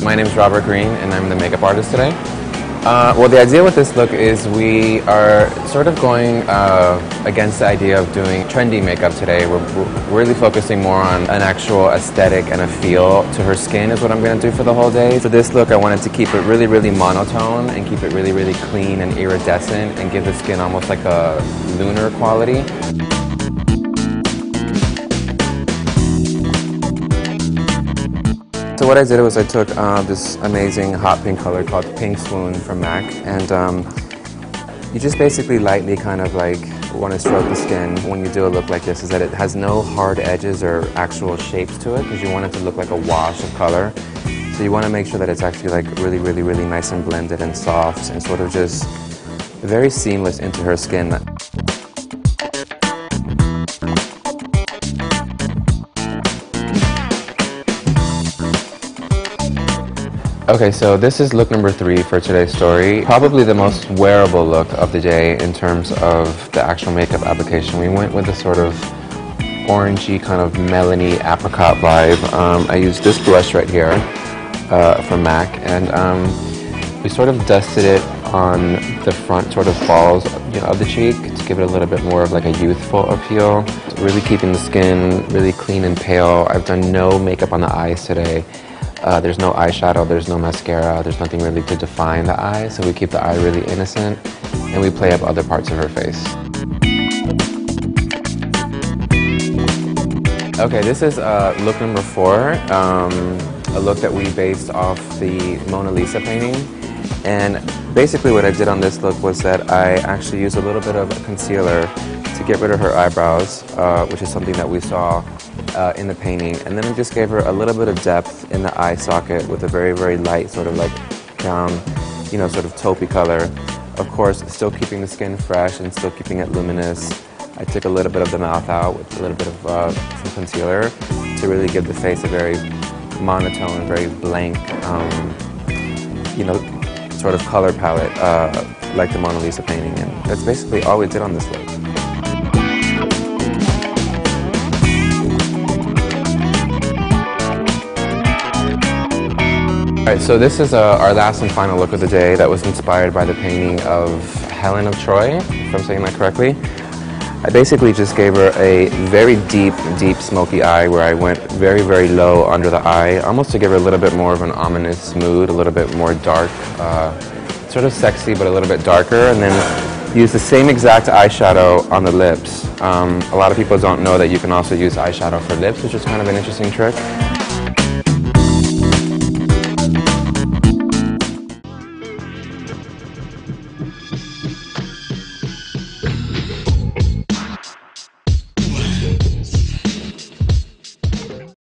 My name is Robert Green, and I'm the makeup artist today. Well, the idea with this look is we are sort of going against the idea of doing trendy makeup today. We're really focusing more on an actual aesthetic and a feel to her skin is what I'm going to do for the whole day. For this look, I wanted to keep it really, really monotone and keep it really, really clean and iridescent and give the skin almost like a lunar quality. So what I did was I took this amazing hot pink color called Pink Swoon from MAC, and you just basically lightly kind of like want to stroke the skin when you do a look like this, is that it has no hard edges or actual shapes to it, because you want it to look like a wash of color. So you want to make sure that it's actually like really, really, really nice and blended and soft and sort of just very seamless into her skin. Okay, so this is look number 3 for today's story. Probably the most wearable look of the day in terms of the actual makeup application. We went with a sort of orangey kind of melony apricot vibe. I used this blush right here from MAC, and we sort of dusted it on the front sort of balls, you know, of the cheek to give it a little bit more of like a youthful appeal. Really keeping the skin really clean and pale. I've done no makeup on the eyes today. There's no eyeshadow, there's no mascara, there's nothing really to define the eye, so we keep the eye really innocent, and we play up other parts of her face. Okay, this is look number 4, a look that we based off the Mona Lisa painting. And basically what I did on this look was that I actually used a little bit of concealer to get rid of her eyebrows, which is something that we saw in the painting, and then I just gave her a little bit of depth in the eye socket with a very, very light sort of like brown, you know, sort of taupey color. Of course, still keeping the skin fresh and still keeping it luminous. I took a little bit of the mouth out with a little bit of some concealer to really give the face a very monotone, very blank, you know, sort of color palette like the Mona Lisa painting, and that's basically all we did on this look. Alright, so this is our last and final look of the day that was inspired by the painting of Helen of Troy, if I'm saying that correctly. I basically just gave her a very deep, deep smoky eye where I went very, very low under the eye, almost to give her a little bit more of an ominous mood, a little bit more dark, sort of sexy but a little bit darker, and then use the same exact eyeshadow on the lips. A lot of people don't know that you can also use eyeshadow for lips, which is kind of an interesting trick.